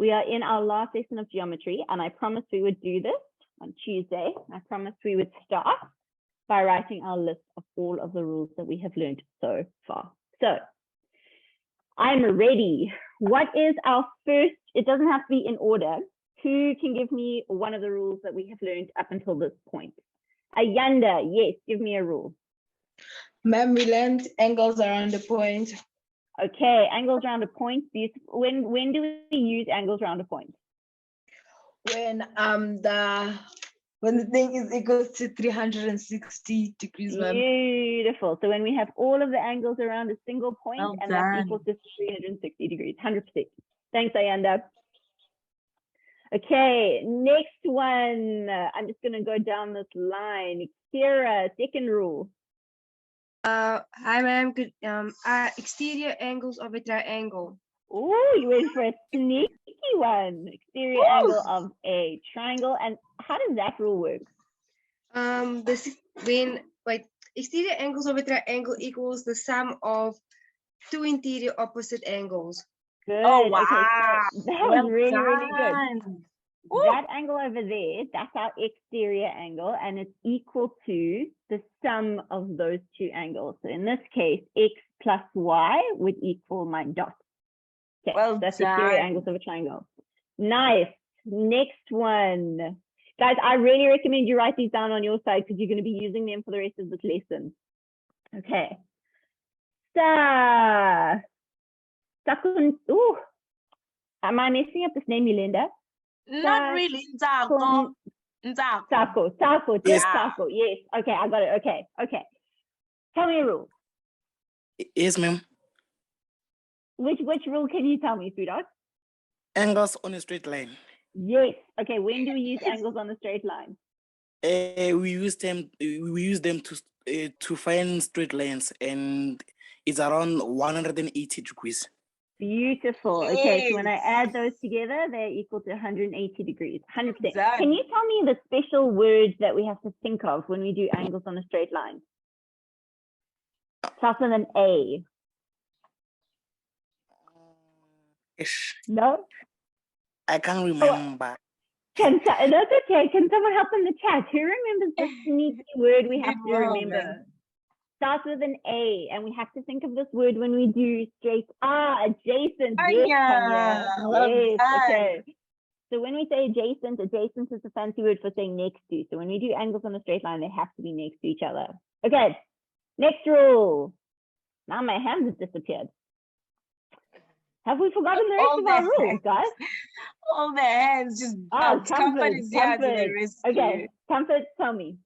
We are in our last lesson of geometry, and I promised we would do this on Tuesday. I promised we would start by writing our list of all of the rules that we have learned so far. So I'm ready. What is our first? It doesn't have to be in order. Who can give me one of the rules that we have learned up until this point? Ayanda, yes, give me a rule. Ma'am, we learned angles around the point. Okay, angles around a point. When do we use angles around a point? When the thing is equal to 360 degrees, ma'am. Beautiful. So when we have all of the angles around a single point, Well and done. that's equal to 360 degrees, 100%. Thanks, Ayanda. Okay, next one. I'm just going to go down this line. Kira, second rule. Hi, ma'am. Exterior angles of a triangle. Oh, you went for a sneaky one. Exterior angle of a triangle. And how does that rule work? Exterior angles of a triangle equals the sum of two interior opposite angles. Good. Oh, wow. Okay, so that Well was really, really good. done. That angle over there, that's our exterior angle, and it's equal to the sum of those two angles. So in this case, x plus y would equal my dot. Okay, Well that's exterior done. angles of a triangle. Nice. Next one. Guys, I really recommend you write these down on your side because you're going to be using them for the rest of this lesson. Okay. Ooh. Am I messing up this name, Yolanda? Not really. Nzako. Taco. Yes. Taco. Yes. Okay, I got it. Okay. Tell me a rule. Yes, ma'am. Which rule can you tell me, Sweetheart? Angles on a straight line. Yes. Okay, when do we use angles on a straight line? We use them to find straight lines, and it's around 180 degrees. Beautiful. Okay, so when I add those together, they're equal to 180 degrees. 100%. Done. Can you tell me the special word that we have to think of when we do angles on a straight line? Starts with an A. Ish. No? I can't remember. That's okay. Can someone help in the chat? Who remembers the sneaky word we have to remember? Man. Starts with an A, and we have to think of this word when we do straight. Adjacent. Yes, Tanya. Tanya. Well Yes. done. Okay. So when we say adjacent is a fancy word for saying next to. So when we do angles on a straight line, they have to be next to each other. Okay. Next rule. Now my hands have disappeared. Have we forgotten the rest All of our the rules, hands. guys? All the hands just bounced. Comfort is here to the rescue. Okay, Comfort, tell me.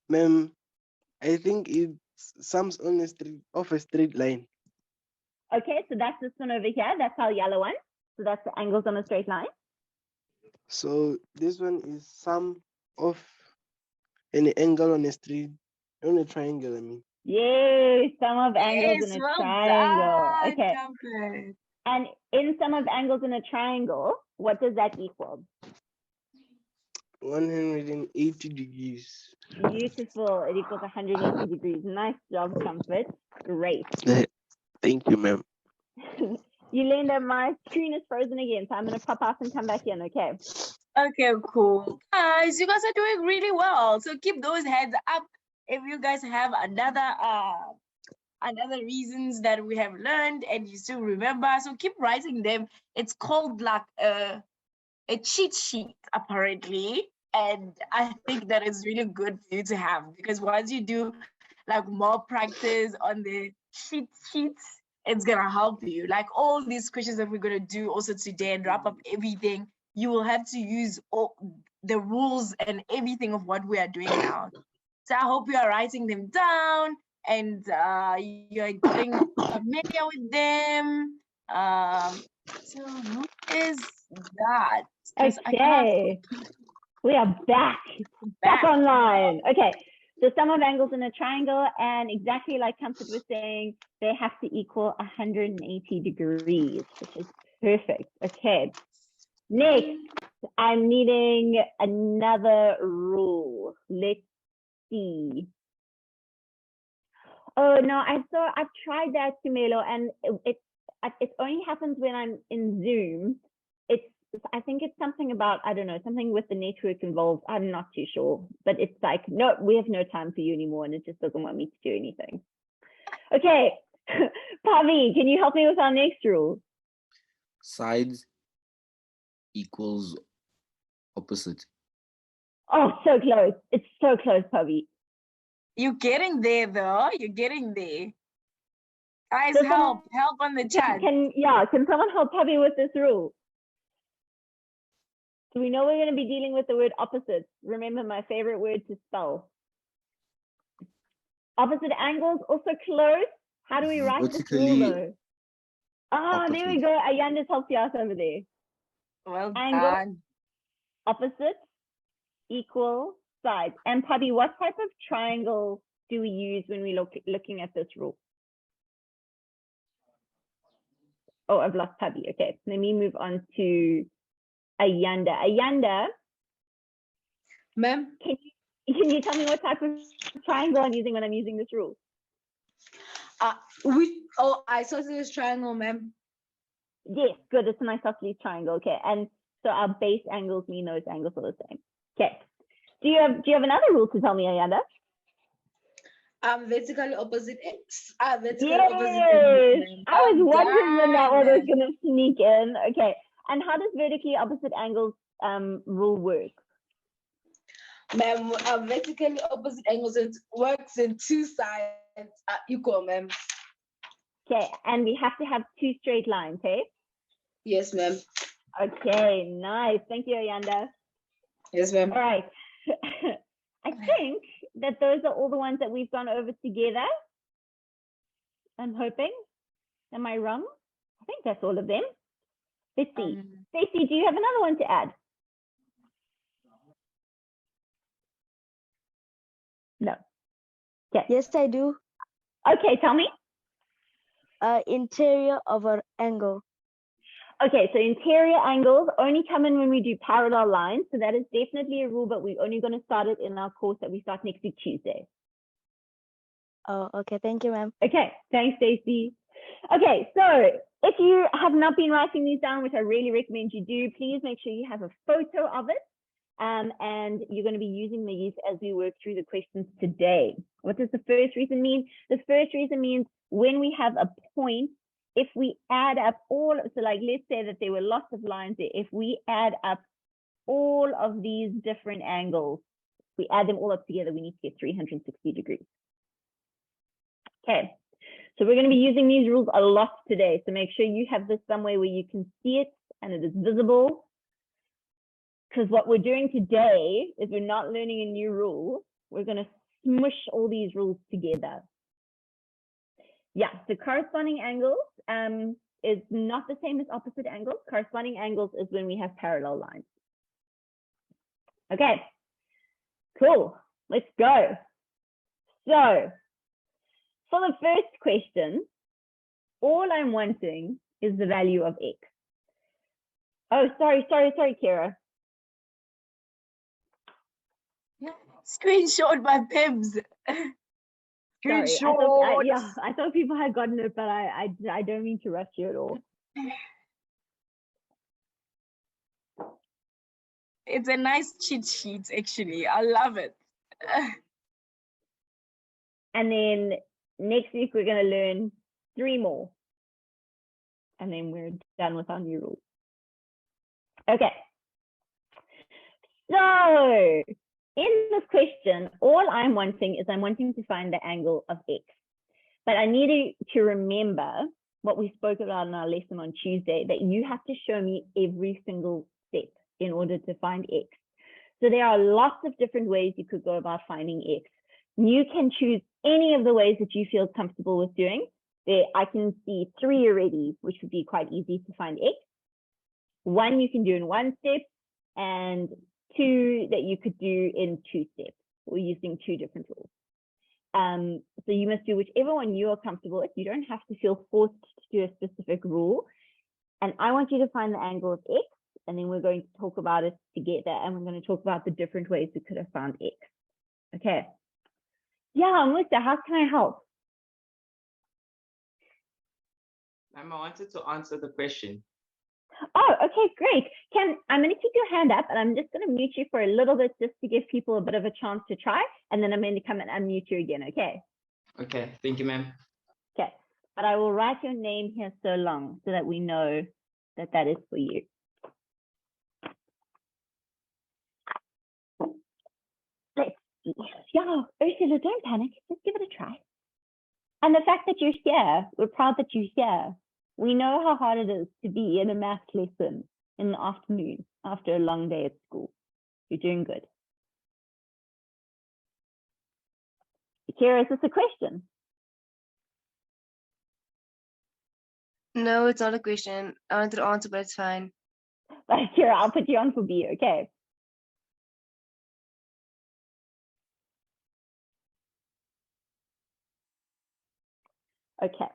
Ma'am, I think it sums on a straight line. Okay, so that's this one over here. That's our yellow one. So that's the angles on a straight line. So this one is sum of any angle on a triangle, I mean. Yay, sum of angles Yes, in a well triangle. done, Okay, Comfort. and in sum of angles in a triangle, what does that equal? 180 degrees. Beautiful. It equals 180 degrees. Nice job, Comfort. Great. Thank you, ma'am. Yolanda, my screen is frozen again, so I'm going to pop out and come back in, okay? Okay, cool. Guys, you guys are doing really well. So keep those hands up if you guys have another reasons that we have learned and you still remember. So keep writing them. It's called like a cheat sheet, apparently. And I think that is really good for you to have, because once you do like more practice on the cheat sheets, it's gonna help you. Like all these questions that we're gonna do also today and wrap up everything, you will have to use all the rules and everything of what we are doing now. So I hope you are writing them down and you're getting familiar with them. So who is that? 'Cause I cannot- Okay, we are back online. Okay, so sum of angles in a triangle, and exactly like Comfort was saying, they have to equal 180 degrees, which is perfect. Okay, next, I'm needing another rule. Let's see. Oh no, I've tried that, Tumelo, and it only happens when I'm in Zoom. I think it's something about, I don't know, something with the network involved. I'm not too sure, but it's like, no, we have no time for you anymore, and it just doesn't want me to do anything. Okay, Pavi, can you help me with our next rule? Sides equals opposite. Oh, so close. It's so close, Pavi. You're getting there, though. You're getting there. Guys, Does help on the chat. Can someone help Pavi with this rule? So we know we're going to be dealing with the word opposites. Remember, my favorite word to spell. Opposite angles, also close. How do we write this rule, Vertically though? Ah, there we opposite. go. Ayanda's helped you out over there. Well Angle, done. opposite, equal, sides. And Pavi, what type of triangle do we use when we looking at this rule? Oh, I've lost Pavi. Okay, let me move on to Ayanda. Ayanda, Ma'am, can you tell me what type of triangle I'm using when I'm using this rule? isosceles triangle, ma'am. Yes, good. It's an isosceles triangle. Okay, and so our base angles mean those angles are the same. Okay. Do you have another rule to tell me, Ayanda? Vertically opposite x. Vertically Yes, opposite. I was Well wondering when that one was done. going to sneak in. Okay, and how does vertically opposite angles rule work? Ma'am, vertically opposite angles, it works in two sides are equal, ma'am. Okay, and we have to have two straight lines, okay? Yes, ma'am. Okay, nice. Thank you, Ayanda. Yes, ma'am. All right. I think that those are all the ones that we've gone over together. I'm hoping. Am I wrong? I think that's all of them. Let's see. Stacey, do you have another one to add? No. Okay. Yes, I do. Okay, tell me. Interior of an angle. Okay, so interior angles only come in when we do parallel lines. So that is definitely a rule, but we're only going to start it in our course that we start next week, Tuesday. Oh, okay. Thank you, ma'am. Okay, thanks, Stacey. Okay, so if you have not been writing these down, which I really recommend you do, please make sure you have a photo of it. And you're going to be using these as we work through the questions today. What does the first reason mean? The first reason means when we have a point, if we add up all, so like let's say that there were lots of lines there, if we add up all of these different angles, we add them all up together, we need to get 360 degrees. Okay, so we're going to be using these rules a lot today, so make sure you have this somewhere where you can see it and it is visible. Because what we're doing today is we're not learning a new rule. We're going to smush all these rules together. Yeah, so corresponding angles is not the same as opposite angles. Corresponding angles is when we have parallel lines. Okay, cool. Let's go. So for the first question, all I'm wanting is the value of x. Oh, sorry, Kira. Screenshot by Pibbs. Sorry, Screenshot. I thought people had gotten it, but I don't mean to rush you at all. It's a nice cheat sheet, actually. I love it. And then next week, we're going to learn 3 more. And then we're done with our new rules. Okay. So in this question, all I'm wanting is I'm wanting to find the angle of x. But I need to remember what we spoke about in our lesson on Tuesday, that you have to show me every single step in order to find x. So there are lots of different ways you could go about finding x. You can choose any of the ways that you feel comfortable with doing. There, I can see 3 already, which would be quite easy to find x. 1 you can do in 1 step, and 2 that you could do in 2 steps, or using 2 different rules. So you must do whichever one you are comfortable with. You don't have to feel forced to do a specific rule. And I want you to find the angle of x, and then we're going to talk about it together, and we're going to talk about the different ways we could have found x. Okay. Yeah, Musa, how can I help? Ma'am, I wanted to answer the question. Oh, okay, great. I'm going to keep your hand up and I'm just going to mute you for a little bit just to give people a bit of a chance to try. And then I'm going to come and unmute you again, okay? Okay, thank you, ma'am. Okay, but I will write your name here so long so that we know that that is for you. Let's see. Yeah, Ursula, don't panic. Just give it a try. And the fact that you're here, we're proud that you're here. We know how hard it is to be in a math lesson in the afternoon after a long day at school. You're doing good. Kira, is this a question? No, it's not a question. I wanted to answer, but it's fine. Kira, I'll put you on for B, okay? Okay.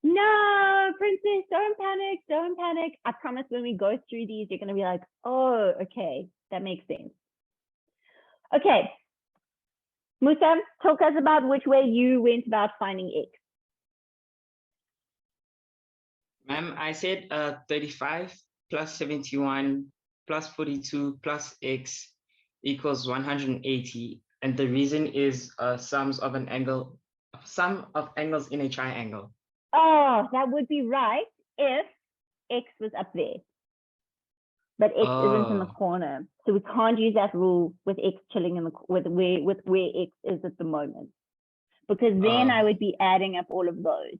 No, Princess, don't panic, don't panic. I promise when we go through these, you're going to be like, oh, okay, that makes sense. Okay. Musa, talk us about which way you went about finding X. Ma'am, I said 35 plus 71 plus 42 plus X equals 180. And the reason is sum of angles in a triangle. Oh, that would be right if X was up there. But X isn't in the corner. So we can't use that rule with X chilling in the with where X is at the moment. Because then I would be adding up all of those.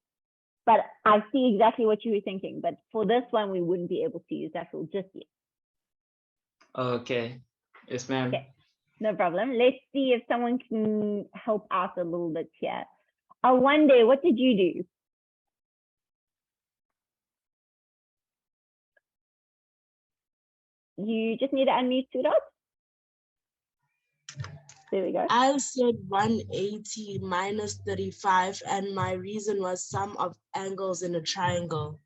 But I see exactly what you were thinking. But for this one, we wouldn't be able to use that rule just yet. Okay. Yes, ma'am. Okay. No problem. Let's see if someone can help out a little bit here. One day, what did you do? You just need to unmute two dots. There we go. I said 180 minus 35, and my reason was sum of angles in a triangle.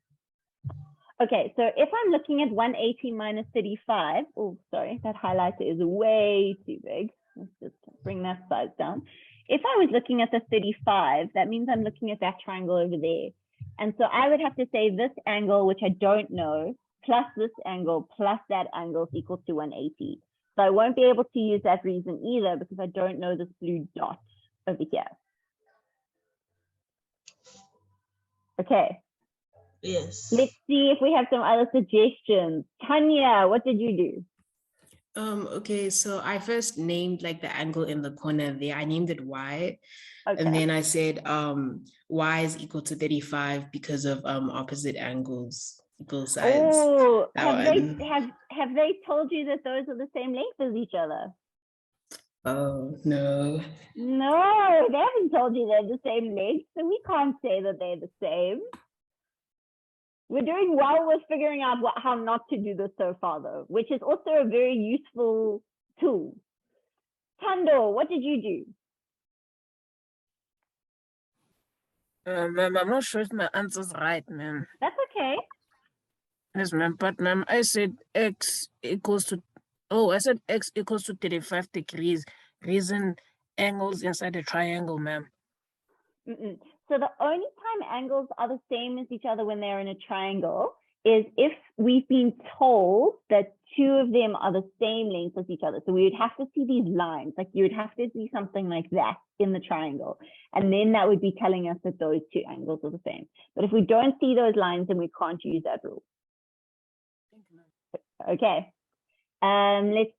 Okay, so if I'm looking at 180 minus 35, oh, sorry, that highlighter is way too big. Let's just bring that size down. If I was looking at the 35, that means I'm looking at that triangle over there. And so I would have to say this angle, which I don't know, plus this angle, plus that angle is equal to 180. So I won't be able to use that reason either because I don't know this blue dot over here. Okay. Yes. Let's see if we have some other suggestions. Tanya, what did you do? Okay, so I first named like the angle in the corner there. I named it Y. Okay. And then I said Y is equal to 35 because of opposite angles, equal sides. Oh, have they told you that those are the same length as each other? Oh, no. No, they haven't told you they're the same length, so we can't say that they're the same. We're doing well with figuring out how not to do this so far, though, which is also a very useful tool. Tando, what did you do? Ma'am, I'm not sure if my answer's right, ma'am. That's okay. Yes, ma'am, but ma'am, I said X equals to, I said X equals to 35 degrees. Reason angles inside a triangle, ma'am. So the only time angles are the same as each other when they're in a triangle is if we've been told that two of them are the same length as each other. So we would have to see these lines, like you would have to see something like that in the triangle. And then that would be telling us that those two angles are the same. But if we don't see those lines, then we can't use that rule. Okay. Let's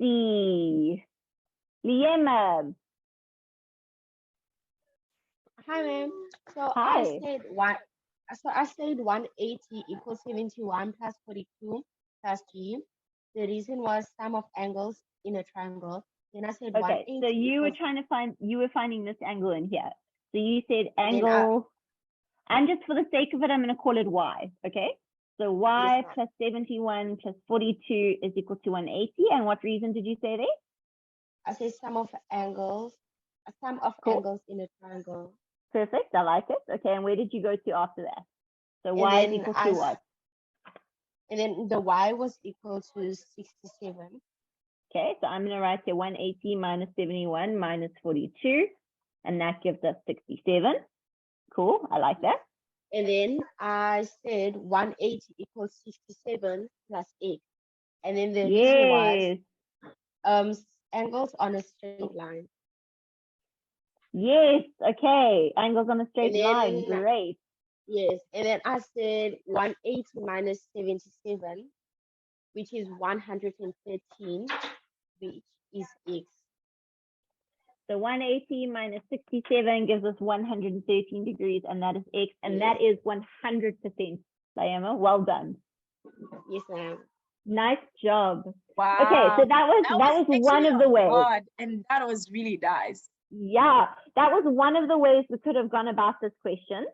see. Liema. Hi, ma'am. So Hi. I said 180 equals 71 plus 42 plus 3. The reason was sum of angles in a triangle. Then I said okay, so you were finding this angle in here. So you said angle, and just for the sake of it, I'm going to call it Y, okay? So Y yes, plus 71 plus 42 is equal to 180. And what reason did you say there? I said sum of angles in a triangle. Perfect, I like it. Okay, and where did you go to after that? So Y is equal to what? And then the Y was equal to 67. Okay, so I'm going to write here 180 minus 71 minus 42, and that gives us 67. Cool, I like that. And then I said 180 equals 67 plus 8. And then the reason was angles on a straight line. Yes, okay, angles on a straight And line, then- great. Yes, and then I said 180 minus 77, which is 113, which is x. So 180 minus 67 gives us 113 degrees, and that is x, and that is 100%. Diana, well done. Yes, ma'am. Nice job. Wow. Okay, so that was one actually of the a ways. lot, and that was really nice. Yeah, that was one of the ways we could have gone about this question.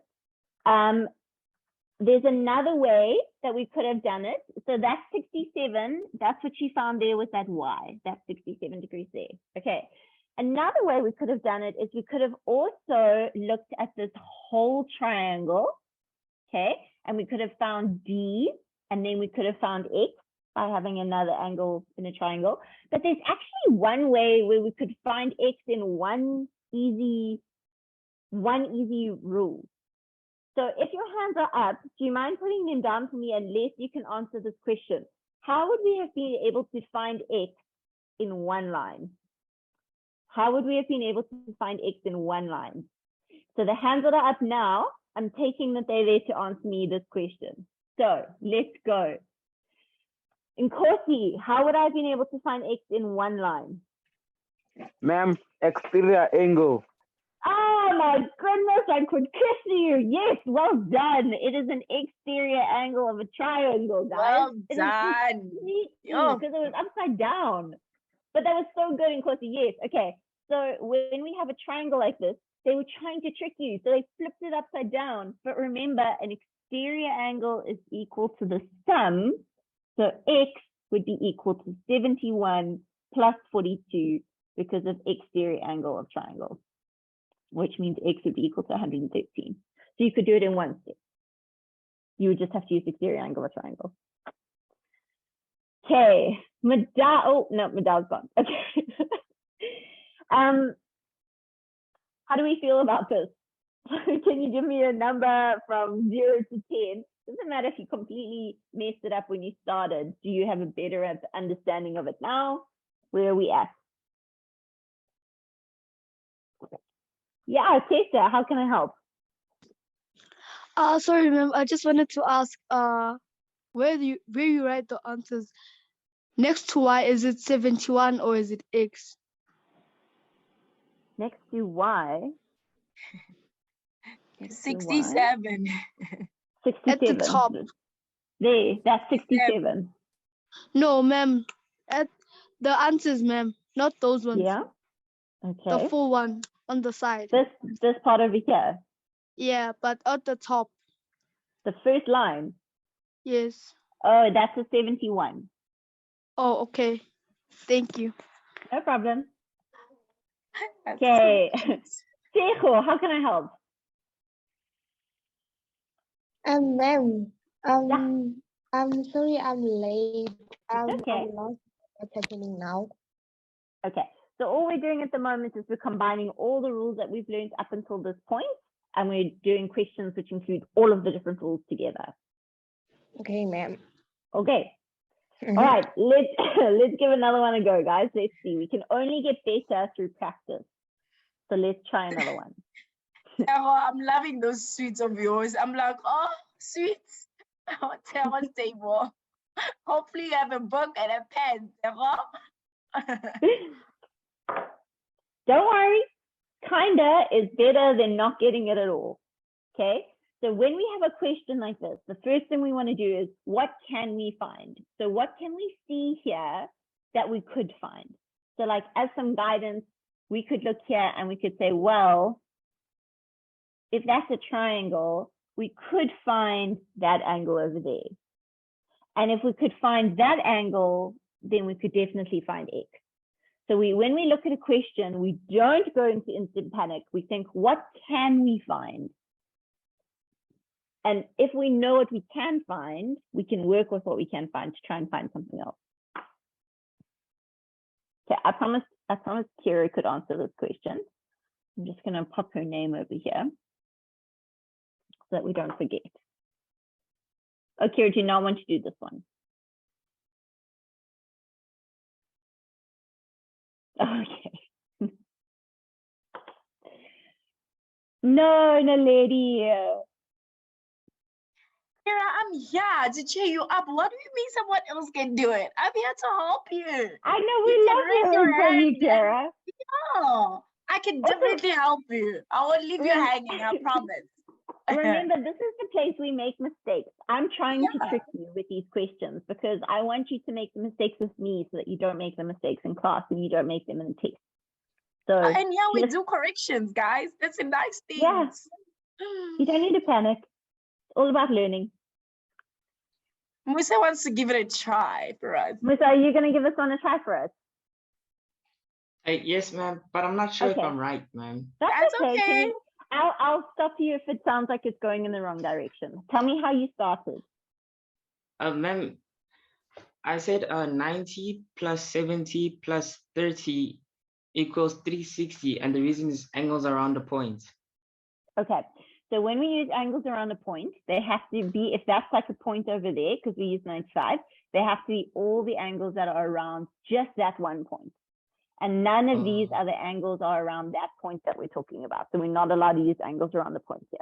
There's another way that we could have done it. So that's 67. That's what she found there with that y. That's 67 degrees there. Okay. Another way we could have done it is we could have also looked at this whole triangle. Okay. And we could have found d, and then we could have found x by having another angle in a triangle. But there's actually one way where we could find x in one easy rule. So if your hands are up, do you mind putting them down for me, unless you can answer this question? How would we have been able to find x in one line? How would we have been able to find x in one line? So the hands that are up now, I'm taking that they're there to answer me this question. So let's go. In Nkosi, how would I have been able to find x in one line? Ma'am, exterior angle. Oh my goodness, I could kiss you. Yes, well done. It is an exterior angle of a triangle, guys. Well done. Because it was upside down. But that was so good in Nkosi. Yes, okay. So when we have a triangle like this, they were trying to trick you. So they flipped it upside down. But remember, an exterior angle is equal to the sum. So x would be equal to 71 plus 42 because of exterior angle of triangle, which means x would be equal to 113. So you could do it in one step. You would just have to use exterior angle of triangle. Okay, Madal's gone. Okay. How do we feel about this? Can you give me a number from 0 to 10? Doesn't matter if you completely messed it up when you started. Do you have a better understanding of it now? Where are we at? Yeah, Tessa, how can I help? Sorry, ma'am. I just wanted to ask, where you write the answers? Next to y, is it 71 or is it x? Next to y. 67. 67. At the top. There, that's 67. No, ma'am. At the answers, ma'am. Not those ones. Yeah. Okay. The full one on the side. This part over here. Yeah, but at the top. The first line. Yes. Oh, that's a 71. Oh, okay. Thank you. No problem. Okay. Sejo, how can I help? Ma'am, I'm sorry I'm late. I'm lost what's happening now. Okay, so all we're doing at the moment is we're combining all the rules that we've learned up until this point, and we're doing questions which include all of the different rules together. Okay, ma'am. Okay. All right, let's give another one a go, guys. Let's see. We can only get better through practice. So let's try another one. I'm loving those sweets of yours. I'm like, oh, sweets. Tell us table. Hopefully you have a book and a pen. Don't worry. Kinda is better than not getting it at all. Okay. So when we have a question like this, the first thing we want to do is, what can we find? So what can we see here that we could find? So like as some guidance, we could look here and we could say, well, if that's a triangle, we could find that angle over there. And if we could find that angle, then we could definitely find x. So when we look at a question, we don't go into instant panic. We think, what can we find? And if we know what we can find, we can work with what we can find to try and find something else. Okay, I promised Kira could answer this question. I'm just going to pop her name over here so that we don't forget. Oh, Kira, do you not want to do this one? Okay. No, lady. Kira, I'm here to cheer you up. What do you mean someone else can do it? I'm here to help you. I know, You we can love raise your hearing from you, hand Kira. Yeah, I can definitely help you. I won't leave you hanging, I promise. Remember, this is the place we make mistakes. I'm trying to trick you with these questions because I want you to make the mistakes with me so that you don't make the mistakes in class and you don't make them in the test. So, and yeah, we do corrections, guys. That's a nice thing. Yeah. You don't need to panic. It's all about learning. Musa wants to give it a try for us. Musa, are you going to give this one a try for us? Yes, ma'am, but I'm not sure if Okay. I'm right, ma'am. That's okay. Can you, I'll stop you if it sounds like it's going in the wrong direction. Tell me how you started. Ma'am, I said 90 plus 70 plus 30 equals 360, and the reason is angles around the point. Okay, so when we use angles around a point, they have to be, if that's like a point over there, because we use 95, they have to be all the angles that are around just that one point. And none of these other angles are around that point that we're talking about. So we're not allowed to use angles around the point here.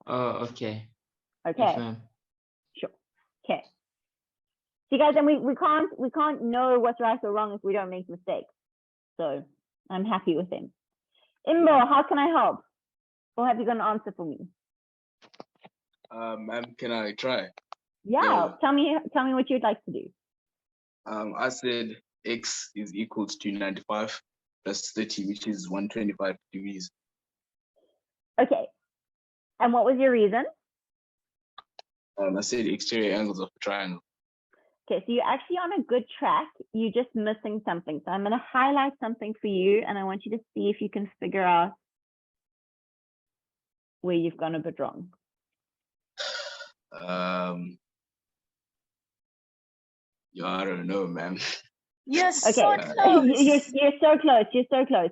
Oh, okay. Okay. Yes, ma'am. Sure. Okay. See, guys, and we can't know what's right or wrong if we don't make mistakes. So I'm happy with them. Imbo, how can I help? Or have you got an answer for me? Ma'am, can I try? Yeah. Tell me what you'd like to do. I said x is equal to 95 plus 30, which is 125 degrees. Okay. And what was your reason? I said exterior angles of a triangle. Okay, so you're actually on a good track. You're just missing something. So I'm going to highlight something for you, and I want you to see if you can figure out where you've gone a bit wrong. Yeah, I don't know, ma'am. Yes, okay. so close. You're so close. You're so close.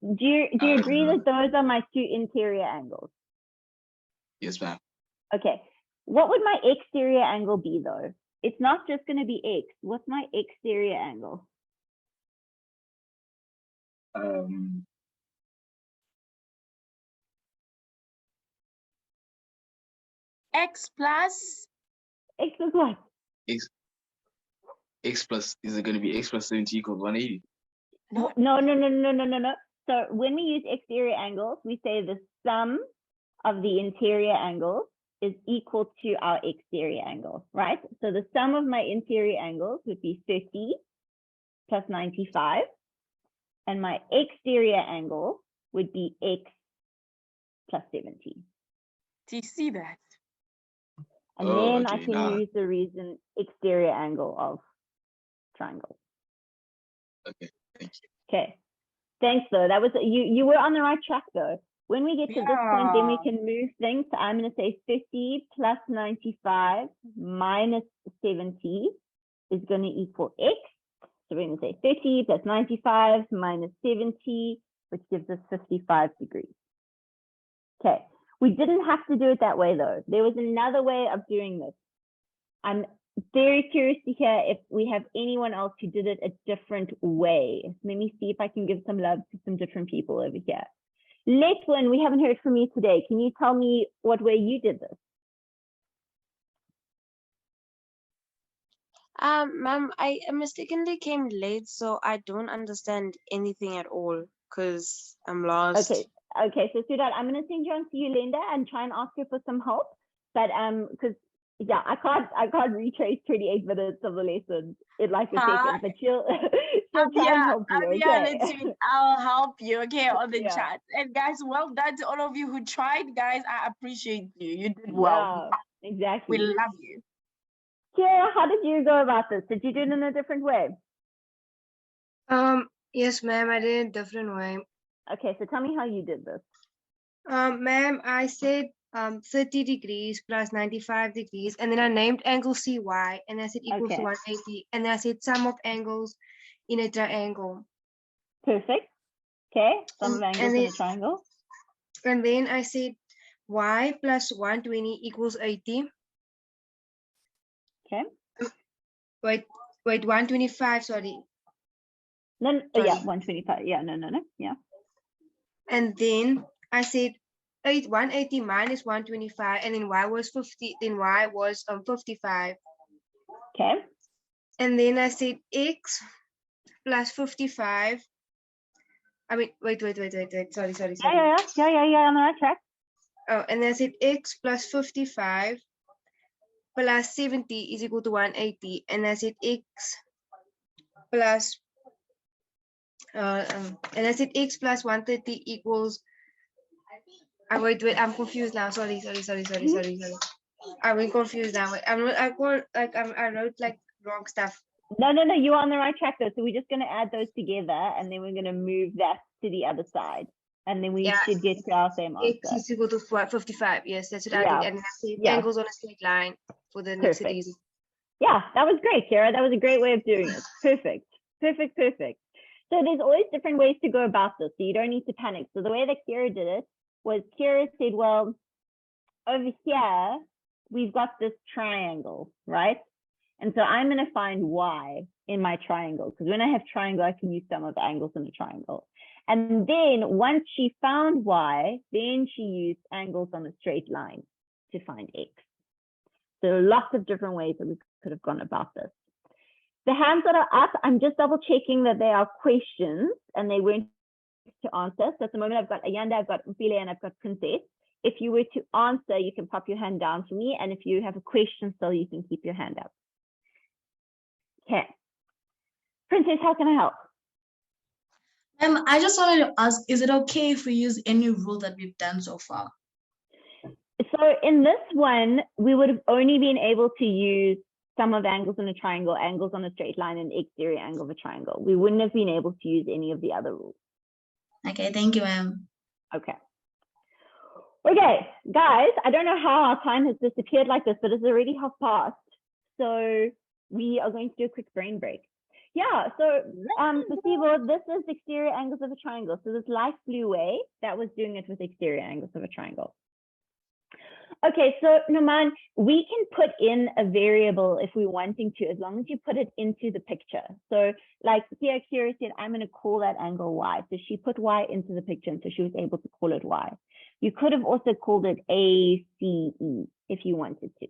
Do you agree that those are my two interior angles? Yes, ma'am. Okay. What would my exterior angle be, though? It's not just going to be x. What's my exterior angle? X plus? X plus what? X plus, is it going to be x plus 70 equals 180? No. So when we use exterior angles, we say the sum of the interior angles is equal to our exterior angle, right? So the sum of my interior angles would be 30 plus 95, and my exterior angle would be x plus 70. Do you see that? And then I can use the reason exterior angle of triangle. Okay, thank you. Okay, thanks though. That was you were on the right track though. When we get to this point, then we can move things. So I'm going to say 50 plus 95 minus 70 is going to equal x. So we're going to say 50 plus 95 minus 70, which gives us 55 degrees. Okay, we didn't have to do it that way though. There was another way of doing this. I'm very curious to hear if we have anyone else who did it a different way. Let me see if I can give some love to some different people over here. Letwin, we haven't heard from you today. Can you tell me what way you did this? Ma'am, I mistakenly came late, so I don't understand anything at all because I'm lost. Okay, so Sudhat, I'm going to send you on to Yolanda and try and ask her for some help. But because yeah, I can't retrace 28 minutes of the lesson in like a second, but she'll try and help you. Okay. I'll help you, okay, on the chat. And guys, well done to all of you who tried, guys. I appreciate you. You did well. Yeah, exactly. We love you. Kira, how did you go about this? Did you do it in a different way? Yes, ma'am, I did it a different way. Okay, so tell me how you did this. Ma'am, I said 30 degrees plus 95 degrees, and then I named angle CY, and I said equals to 180, and then I said sum of angles in a triangle. Perfect. Okay, sum of And angles in then, a triangle. and then I said y plus 120 equals 80. Okay. Wait, 125, sorry. No, oh, yeah, Sorry. 125. Yeah, no, yeah. And then I said 180 minus 125, and then y was 50, then y was 55. Okay. And then I said x plus 55. I mean, wait. Sorry. Yeah, on the right track. Oh, and then I said x plus 55 plus 70 is equal to 180. And I said x plus, and I said x plus 130 equals, wait, I'm confused now. Sorry. I'm confused now. I wrote like wrong stuff. No, you're on the right track though. So we're just going to add those together and then we're going to move that to the other side. And then we should get to our same answer. X is equal to 55. Yes, that's what I Yeah. did. And I said Yeah. angles on a straight line for the next Perfect. reason. Yeah, that was great, Kira. That was a great way of doing it. Perfect. So there's always different ways to go about this. So you don't need to panic. So the way that Kira did it was Kira said, well, over here, we've got this triangle, right? And so I'm going to find y in my triangle, because when I have triangle, I can use sum of angles in a triangle. And then once she found y, then she used angles on a straight line to find x. So lots of different ways that we could have gone about this. The hands that are up, I'm just double checking that they are questions and they weren't to answer. So at the moment, I've got Ayanda, I've got Mpile, and I've got Princess. If you were to answer, you can pop your hand down for me. And if you have a question still, you can keep your hand up. Okay. Princess, how can I help? I just wanted to ask, is it okay if we use any rule that we've done so far? So in this one, we would have only been able to use sum of angles in a triangle, angles on a straight line, and exterior angle of a triangle. We wouldn't have been able to use any of the other rules. Okay, thank you, ma'am. Okay. Okay, guys, I don't know how our time has disappeared like this, but it's already 1:30. So we are going to do a quick brain break. Yeah, so Steve, this is exterior angles of a triangle. So this light blue way, that was doing it with exterior angles of a triangle. Okay, so Noman, we can put in a variable if we're wanting to, as long as you put it into the picture. So like here, Kira said, I'm going to call that angle y. So she put y into the picture, and so she was able to call it y. You could have also called it ACE if you wanted to.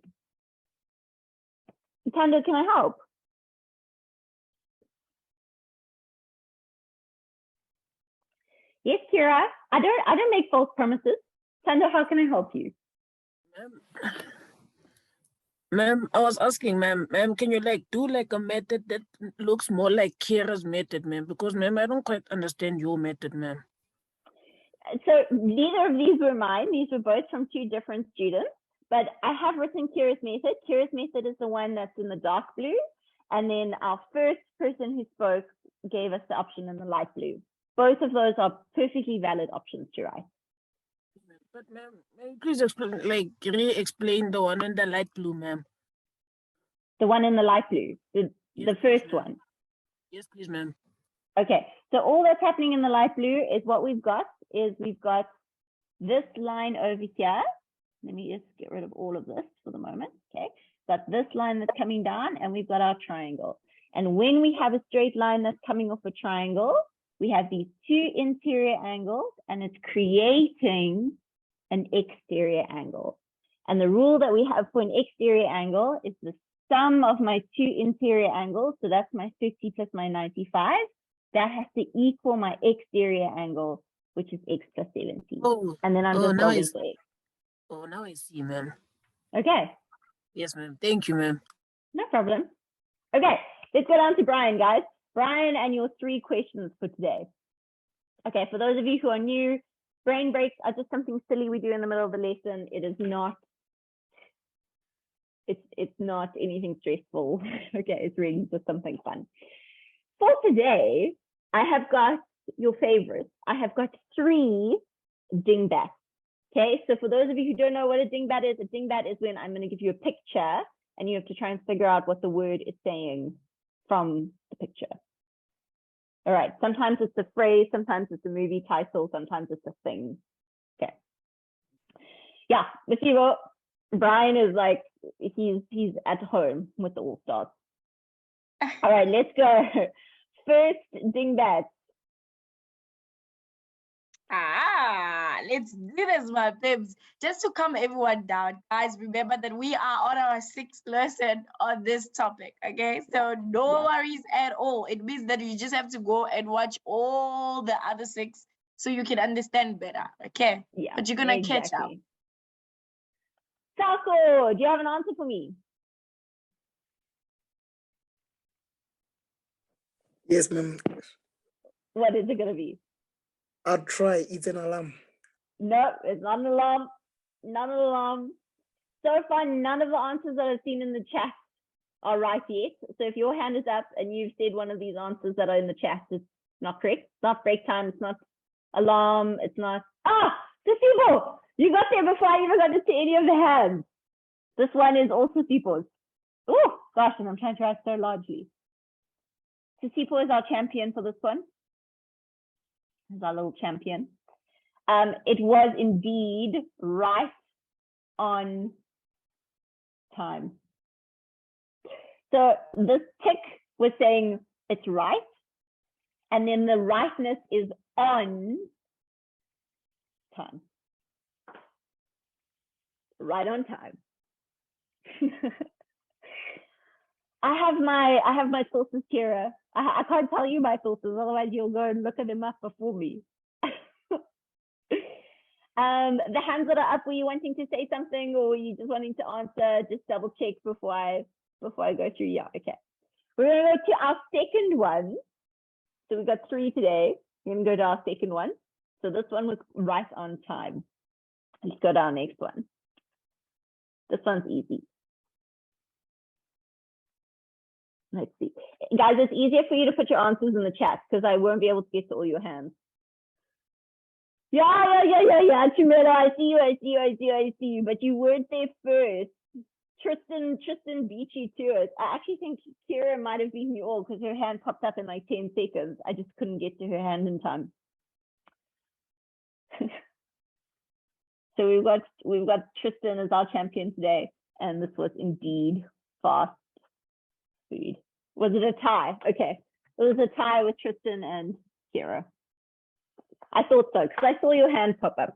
Tando, can I help? Yes, Kira. I don't make false promises. Tando, how can I help you? Ma'am, I was asking, ma'am, can you do a method that looks more like Kira's method, ma'am? Because, ma'am, I don't quite understand your method, ma'am. So neither of these were mine. These were both from two different students, but I have written Kira's method. Kira's method is the one that's in the dark blue. And then our first person who spoke gave us the option in the light blue. Both of those are perfectly valid options to write. But ma'am, please explain, re-explain the one in the light blue, ma'am. The one in the light blue, the first one. Yes, please, ma'am. Okay, so all that's happening in the light blue is what we've got this line over here. Let me just get rid of all of this for the moment. Okay, got this line that's coming down, and we've got our triangle. And when we have a straight line that's coming off a triangle, we have these two interior angles, and it's creating an exterior angle. And the rule that we have for an exterior angle is the sum of my two interior angles. So that's my 50 plus my 95. That has to equal my exterior angle, which is x plus 70. Oh, and then I'm just now solving for x. Oh, now I see, ma'am. Okay. Yes, ma'am. Thank you, ma'am. No problem. Okay, let's go down to Brian, guys. Brian, and your 3 questions for today. Okay, for those of you who are new, brain breaks are just something silly we do in the middle of the lesson. It is not, it's not anything stressful. Okay, it's really just something fun. For today, I have got your favorites. I have got 3 dingbats. Okay, so for those of you who don't know what a dingbat is when I'm going to give you a picture and you have to try and figure out what the word is saying from the picture. All right. Sometimes it's a phrase, sometimes it's a movie title, sometimes it's a thing. Okay. Yeah, but you know, Brian is like, he's at home with the All Stars. All right, let's go. First dingbat. Let's do this, my babes. Just to calm everyone down, guys, remember that we are on our 6th lesson on this topic, okay? So no worries at all. It means that you just have to go and watch all the other 6 so you can understand better, okay? Yeah, but you're gonna catch up. Taco, do you have an answer for me? Yes, ma'am. What is it gonna be? I'll try. It's an alarm. No, it's not an alarm. Not an alarm. So far, none of the answers that I've seen in the chat are right yet. So if your hand is up and you've said one of these answers that are in the chat, it's not correct. It's not break time. It's not alarm. It's not. The people. You got there before I even got to see any of the hands. This one is also Sipo's. Oh, gosh, and I'm trying to write so largely. So Sipo is our champion for this one. He's our little champion. It was indeed right on time. So this tick was saying it's right, and then the rightness is on time. Right on time. I have my sources, Kira. I can't tell you my sources, otherwise you'll go and look at them up before me. The hands that are up, were you wanting to say something, or were you just wanting to answer? Just double check before I go through. Yeah, okay. We're gonna go to our second one. So we've got 3 today. We're gonna go to our second one. So this one was right on time. Let's go to our next one. This one's easy. Let's see. Guys, it's easier for you to put your answers in the chat because I won't be able to get to all your hands. Yeah. Chimera, I see you. But you weren't there first. Tristan beat you to it. I actually think Kira might have beaten you all because her hand popped up in like 10 seconds. I just couldn't get to her hand in time. So we've got Tristan as our champion today, and this was indeed fast food. Was it a tie? Okay, it was a tie with Tristan and Kira. I thought so because I saw your hand pop up.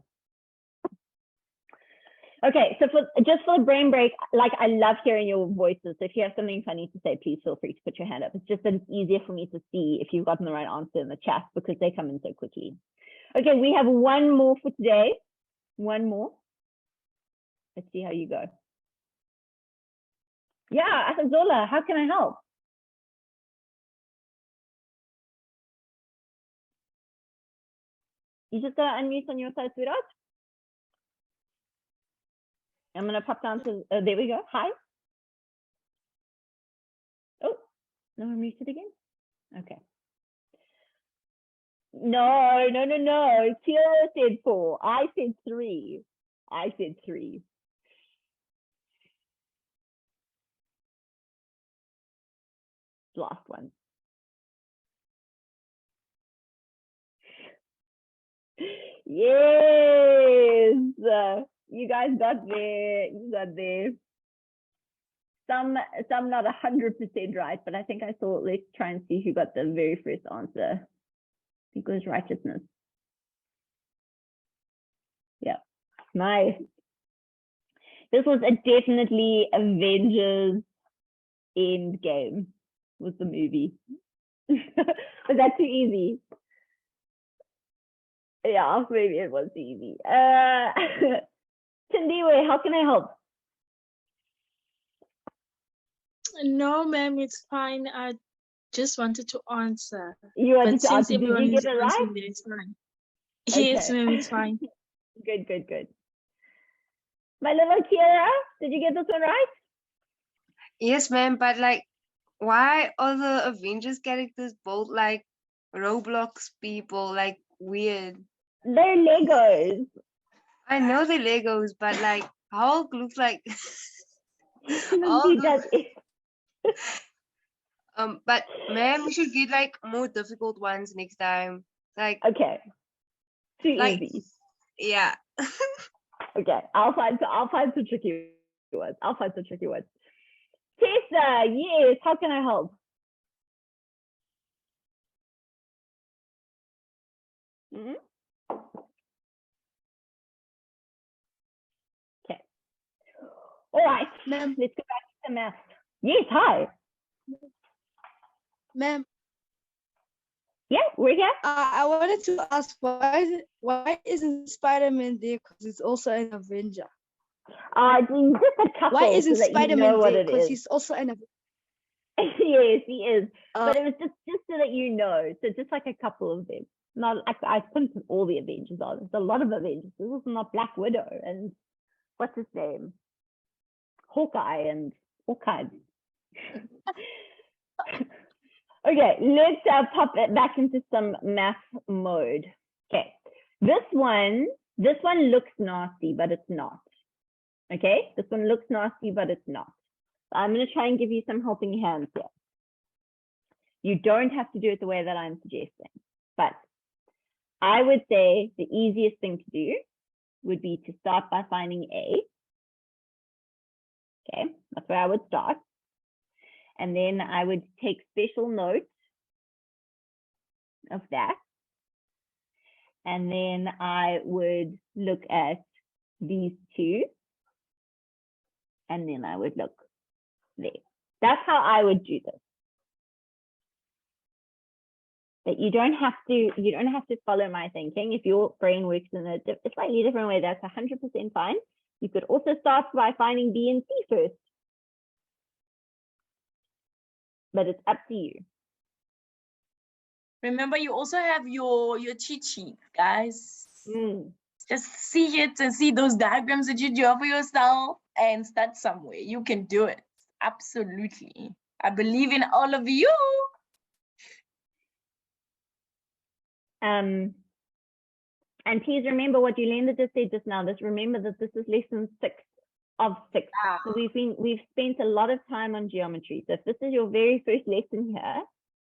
Okay, so just for the brain break, like I love hearing your voices. So if you have something funny to say, please feel free to put your hand up. It's just that it's easier for me to see if you've gotten the right answer in the chat because they come in so quickly. Okay, we have one more for today. One more. Let's see how you go. Yeah, Azazola, how can I help? You just gotta unmute on your side, sweetheart. I'm gonna pop down to, there we go. Hi. Oh, no, I'm muted again. Okay. No. Kira said 4. I said 3. Last one. Yes, you guys got there. You got there. Some not 100% right, but I think I saw. Let's try and see who got the very first answer. I think it was righteousness. Yeah, nice. This was definitely Avengers Endgame. Was the movie? Was that too easy? Yeah, maybe it was easy. Tindiwe, how can I help? No, ma'am, it's fine. I just wanted to answer. You wanted but to answer. Since Did you everyone get is it right? answering, then it's fine. Yes, Okay. ma'am, it's fine. Good. My little Kira, did you get this one right? Yes, ma'am, but like, why are the Avengers characters both like Roblox people, like weird? They're Legos. I know they're Legos, but like Hulk looks like He does it. But ma'am, we should get like more difficult ones next time. Like Okay. Too like easy. yeah. Okay, I'll find some tricky ones. Tessa, yes, how can I help? Okay. All right, let's go back to the math. Yes, hi. Ma'am. Yeah, we're here. I wanted to ask why isn't Spider-Man there? Because it's also an Avenger. Just a couple. Why isn't so that Spider-Man you know what there? it Because is. he's also an Avenger. Yes, he is. But it was just so that you know. So just like a couple of them. Not I couldn't put all the Avengers on. There's a lot of Avengers. This is not Black Widow and what's his name? Hawkeye and all kinds. Okay, let's pop it back into some math mode. Okay, this one looks nasty, but it's not. Okay, this one looks nasty, but it's not. So I'm going to try and give you some helping hands here. You don't have to do it the way that I'm suggesting, but I would say the easiest thing to do would be to start by finding A. Okay, that's where I would start. And then I would take special note of that. And then I would look at these two. And then I would look there. That's how I would do this. But you don't have to follow my thinking. If your brain works in a slightly different way, that's 100% fine. You could also start by finding B and C first. But it's up to you. Remember, you also have your cheat sheet, guys. Just see it and see those diagrams that you draw for yourself and start somewhere. You can do it. Absolutely. I believe in all of you. And please remember what Yolanda just said just now. Remember that this is lesson 6 of 6. So we've spent a lot of time on geometry. So if this is your very first lesson here,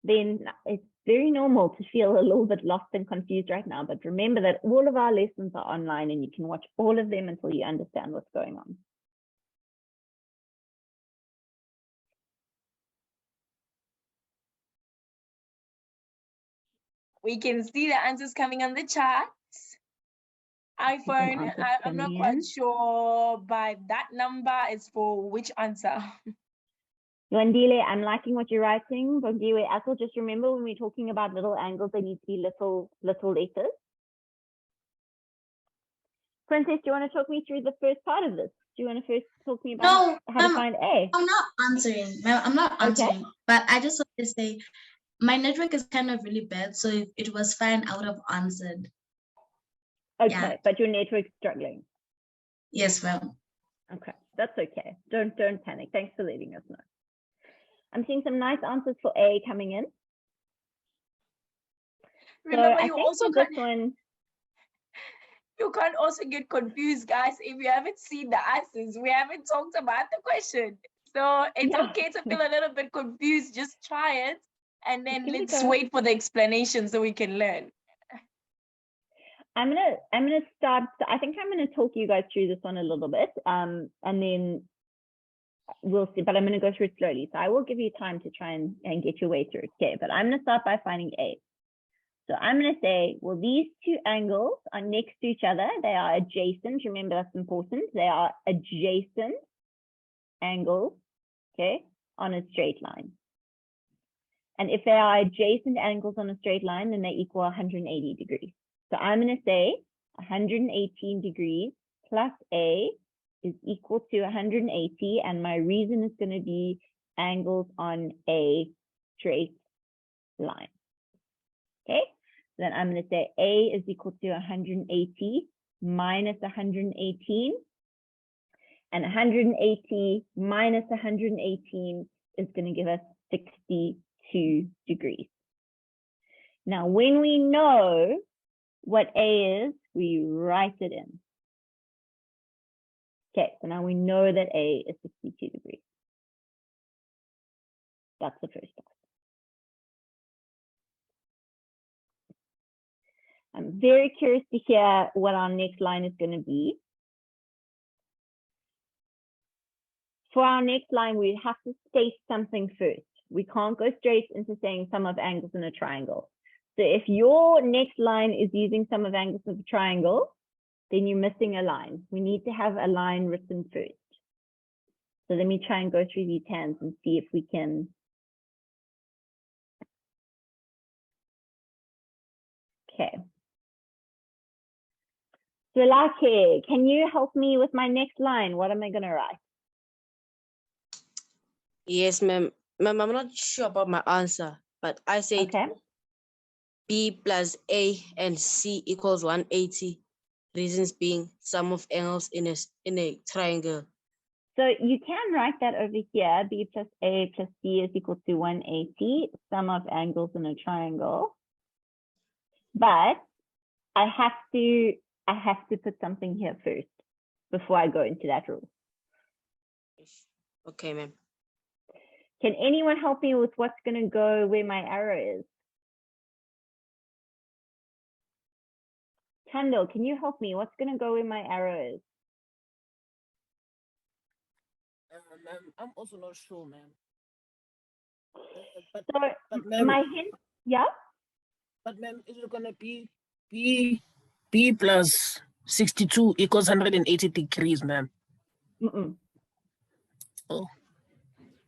then it's very normal to feel a little bit lost and confused right now. But remember that all of our lessons are online and you can watch all of them until you understand what's going on. We can see the answers coming on the chat. iPhone, I'm not quite sure, but that number is for which answer? Wandile, I'm liking what you're writing. Bongiwe, Atul, just remember when we're talking about little angles, they need to be little letters. Princess, do you want to talk me through the first part of this? Do you want to first talk to me about how to find A? I'm not answering. I'm not answering. But I just want to say, my network is kind of really bad. So if it was fine, I would have answered. Okay, but your network's struggling. Yes, ma'am. Okay, that's okay. Don't panic. Thanks for letting us know. I'm seeing some nice answers for A coming in. Remember, so you also this one. You can't also get confused, guys. If you haven't seen the answers, we haven't talked about the question. So it's okay to feel a little bit confused. Just try it. And then let's wait for the explanation so we can learn. I'm gonna start. I think I'm gonna talk you guys through this one a little bit. And then we'll see, but I'm gonna go through it slowly. So I will give you time to try and get your way through it. Okay, but I'm gonna start by finding A. So I'm going to say, well, these two angles are next to each other. They are adjacent. Remember, that's important. They are adjacent angles, okay, on a straight line. And if they are adjacent angles on a straight line, then they equal 180 degrees. So I'm going to say 118 degrees plus A is equal to 180. And my reason is going to be angles on a straight line. Okay, then I'm going to say A is equal to 180 minus 118. And 180 minus 118 is going to give us 62 degrees. Now, when we know what A is, we write it in. Okay, so now we know that A is 62 degrees. That's the first part. I'm very curious to hear what our next line is going to be. For our next line, we have to state something first. We can't go straight into saying sum of angles in a triangle. So if your next line is using sum of angles of a triangle, then you're missing a line. We need to have a line written first. So let me try and go through these hands and see if we can. Okay. Zulake, can you help me with my next line? What am I going to write? Yes, ma'am. Ma'am, I'm not sure about my answer, but I said B plus A and C equals 180. Reasons being sum of angles in a triangle. So you can write that over here. B plus A plus C is equal to 180, sum of angles in a triangle. But I have to put something here first before I go into that rule. Okay, ma'am. Can anyone help me with what's going to go where my arrow is? Tando, can you help me? What's going to go where my arrow is? Ma'am, I'm also not sure, ma'am. But my hint, yeah? But ma'am, is it gonna be B plus 62 equals 180 degrees, ma'am? Oh.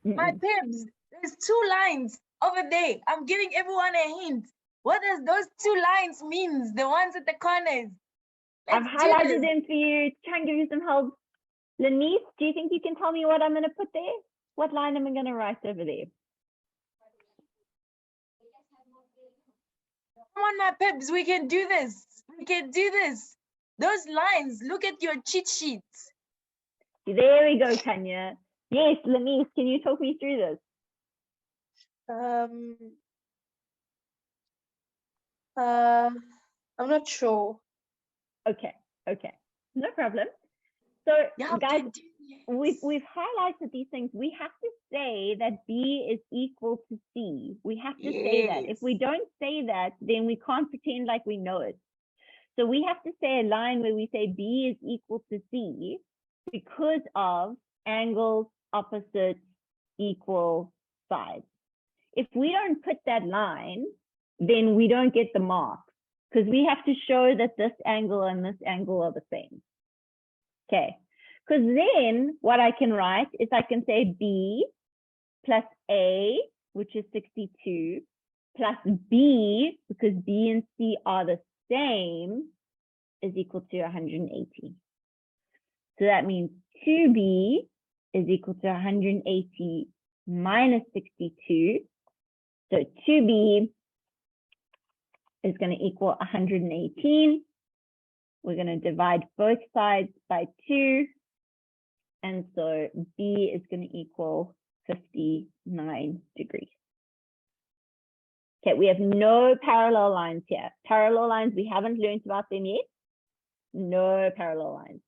My Pibs, there's 2 lines over there. I'm giving everyone a hint. What does those 2 lines mean? The ones at the corners. I've highlighted them for you to try and give you some help. Lanice, do you think you can tell me what I'm going to put there? What line am I going to write over there? Come on, my Pibs, we can do this. We can do this. Those lines, look at your cheat sheets. There we go, Tanya. Yes, Lanice, can you talk me through this? I'm not sure. Okay, no problem. So guys, we've highlighted these things. We have to say that B is equal to C. We have to say that. If we don't say that, then we can't pretend like we know it. So we have to say a line where we say B is equal to C because of angles, opposites, equal, sides. If we don't put that line, then we don't get the mark because we have to show that this angle and this angle are the same. Okay, because then what I can write is I can say B plus A, which is 62, plus B, because B and C are the same, is equal to 180. So that means 2B is equal to 180 minus 62. So 2B is going to equal 118. We're going to divide both sides by 2. And so B is going to equal 59 degrees. Okay, we have no parallel lines here. Parallel lines, we haven't learned about them yet. No parallel lines.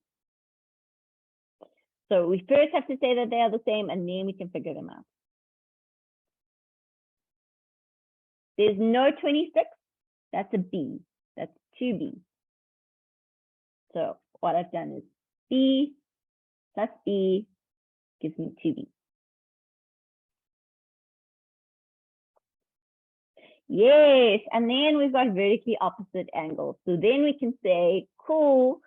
So we first have to say that they are the same, and then we can figure them out. There's no 26. That's a B. That's 2B. So what I've done is B plus B gives me 2B. Yes, and then we've got vertically opposite angles. So then we can say, cool,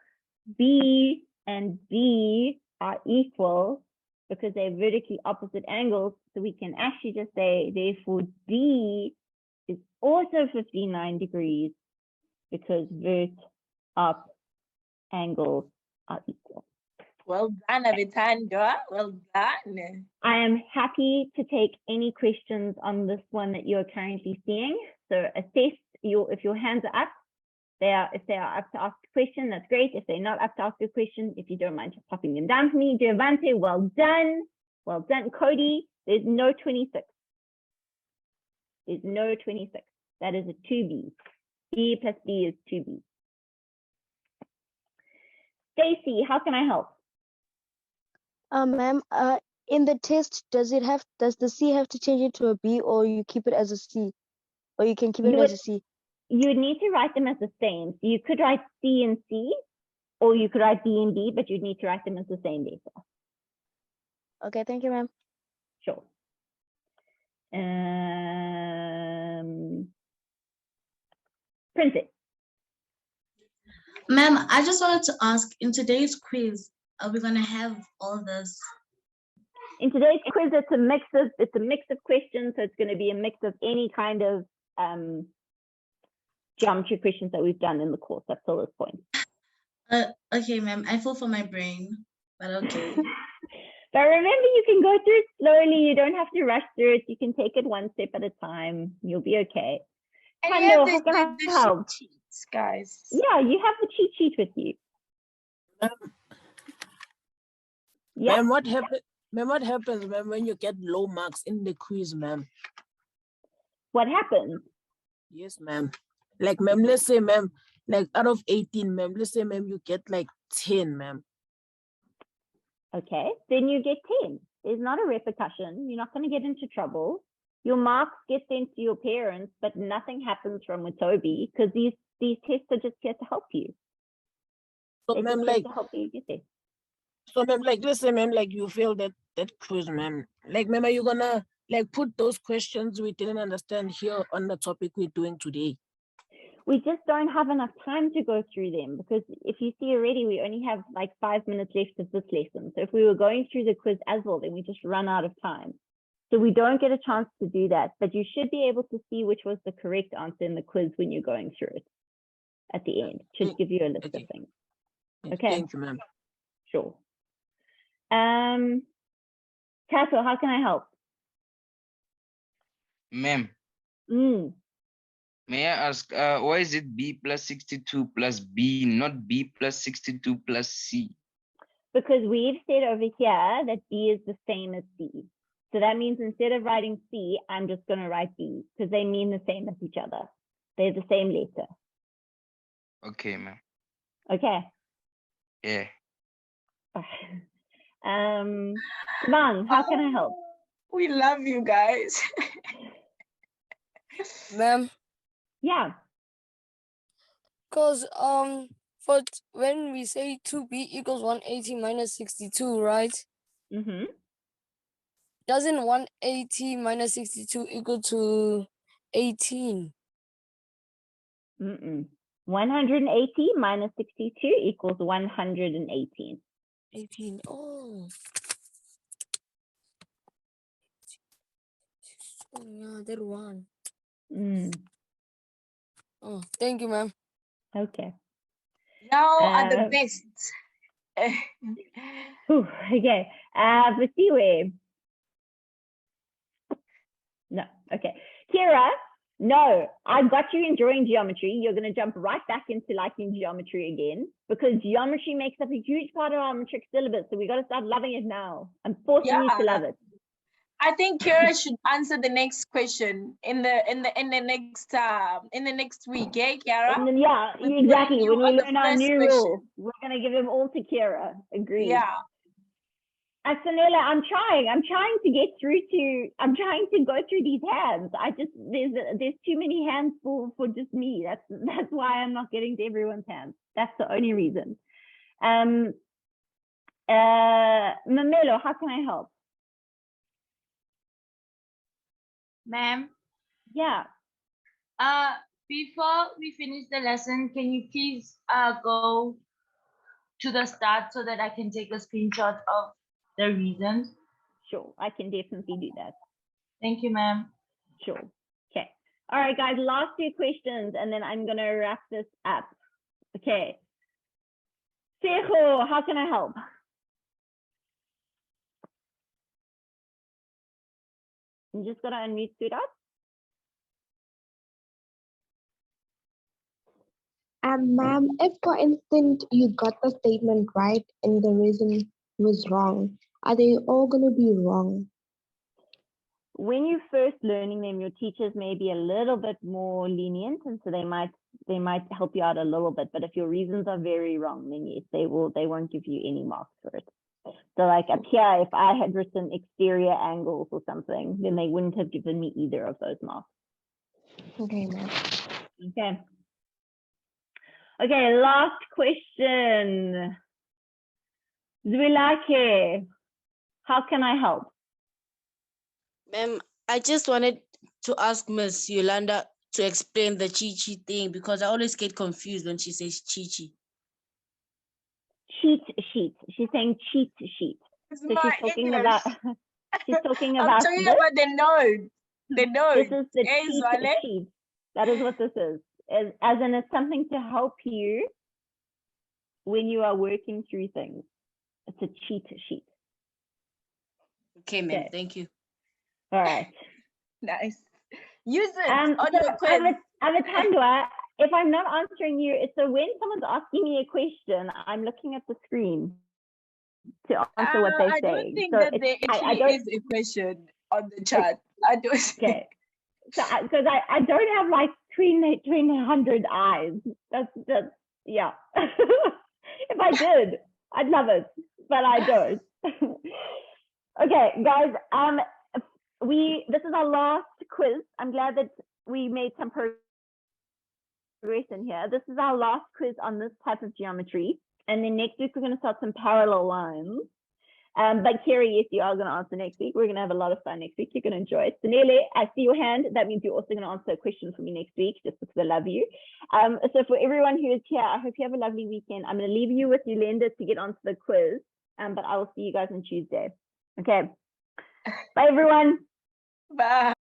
B and B are equal because they're vertically opposite angles. So we can actually just say, therefore, D is also 59 degrees because vert up angles are equal. Well done, Avitando. Well done. I am happy to take any questions on this one that you're currently seeing. So assess if your hands are up. If they are up to ask a question, that's great. If they're not up to ask a question, if you don't mind just popping them down for me. Giovante, well done. Well done. Cody, there's no 26. There's no 26. That is a 2B. B plus B is 2B. Stacy, how can I help? Ma'am, in the test, does the C have to change it to a B, or you keep it as a C, or you can keep it as a C? you would need to write them as the same. So you could write C and C, or you could write B and B, but you'd need to write them as the same letter. Okay, thank you, ma'am. Sure. Princess. Ma'am, I just wanted to ask, in today's quiz, are we gonna have all this? In today's quiz, it's a mix of questions, so it's going to be a mix of any kind of geometry questions that we've done in the course up till this point. Okay, ma'am. I feel for my brain, but okay. But remember, you can go through it slowly. You don't have to rush through it. You can take it one step at a time. You'll be okay. And Hello, you have how can I the help? cheat sheets, guys. Yeah, you have the cheat sheet with you. Yeah. Ma'am, what happens, ma'am, when you get low marks in the quiz, ma'am? What happens? Yes, ma'am. Like, ma'am, let's say, ma'am, like out of 18, ma'am, let's say, ma'am, you get like 10, ma'am. Okay, then you get 10. There's not a repercussion. You're not going to get into trouble. Your marks get sent to your parents, but nothing happens from Watobe because these tests are just here to help you. So, ma'am, like, to help you get there. So, ma'am, like, let's say, ma'am, like, you failed that quiz, ma'am. Like, ma'am, are you gonna, like, put those questions we didn't understand here on the topic we're doing today? We just don't have enough time to go through them because if you see already, we only have like 5 minutes left of this lesson. So if we were going through the quiz as well, then we just run out of time. So we don't get a chance to do that, but you should be able to see which was the correct answer in the quiz when you're going through it at the end. It should give you a list of things. Okay. Thank you, ma'am. Sure. Castle, how can I help? Ma'am, may I ask, why is it B plus 62 plus B, not B plus 62 plus C? Because we've said over here that B is the same as C. So that means instead of writing C, I'm just going to write B because they mean the same as each other. They're the same letter. Okay, ma'am. Okay. Yeah. Mom, how can I help? We love you guys. Ma'am, Yeah. because when we say 2b equals 180 minus 62, right? Mm-hmm. Doesn't 180 minus 62 equal to 18? 180 minus 62 equals 118. 18. Oh. Oh yeah, that one. Oh, thank you, ma'am. Okay. Y'all are the best. Okay. Basiwe. No. Okay. Kira, no, I got you enjoying geometry. You're going to jump right back into liking geometry again because geometry makes up a huge part of our matric syllabus. So we got to start loving it now. I'm forcing you to love it. I think Kira should answer the next question in the next week, eh, Kira? Yeah, exactly. When we learn our new rules, we're gonna give them all to Kira. Agreed. Yeah. Asanela, I'm trying to get through to. I'm trying to go through these hands. There's too many hands for just me. That's why I'm not getting to everyone's hands. That's the only reason. Mamelo, how can I help? Ma'am? Yeah. Before we finish the lesson, can you please go to the start so that I can take a screenshot of the reasons? Sure, I can definitely do that. Thank you, ma'am. Sure. Okay. All right, guys, last 2 questions, and then I'm gonna wrap this up. Okay. Sejo, how can I help? You just gotta unmute Sudat. Ma'am, if for instance you got the statement right and the reason was wrong, are they all gonna be wrong? When you're first learning them, your teachers may be a little bit more lenient, and so they might help you out a little bit. But if your reasons are very wrong, then yes, they won't give you any marks for it. So like up here, if I had written exterior angles or something, then they wouldn't have given me either of those marks. Okay, ma'am. Okay. Okay, last question. Zwilakhe, how can I help? Ma'am, I just wanted to ask Miss Yolanda to explain the Chi-Chi thing because I always get confused when she says Chi-Chi. Cheat sheet. She's saying cheat sheet. It's So my she's talking English. about she's talking I'm about talking this. about the node. The node. This is the Hey, cheat Zwale. sheet. That is what this is. As in, it's something to help you when you are working through things. It's a cheat sheet. Okay, ma'am. Thank you. All right. Nice. Use it on So your quiz. Avatandwa, if I'm not answering you, it's so when someone's asking me a question, I'm looking at the screen to answer what they're I don't saying. think So that it's, there I actually don't, is a question on the chat. I don't. okay. So because I don't have like 300 eyes. That's yeah. If I did, I'd love it, but I don't. Okay, guys. This is our last quiz. I'm glad that we made some progress in here. This is our last quiz on this type of geometry, and then next week we're going to start some parallel lines. But Kerry, yes, you are going to answer next week. We're going to have a lot of fun next week. You're going to enjoy it. So Nele, I see your hand. That means you're also going to answer a question for me next week, just because I love you. So for everyone who is here, I hope you have a lovely weekend. I'm going to leave you with Yolanda to get onto the quiz, but I will see you guys on Tuesday. Okay. Bye, everyone. Bye.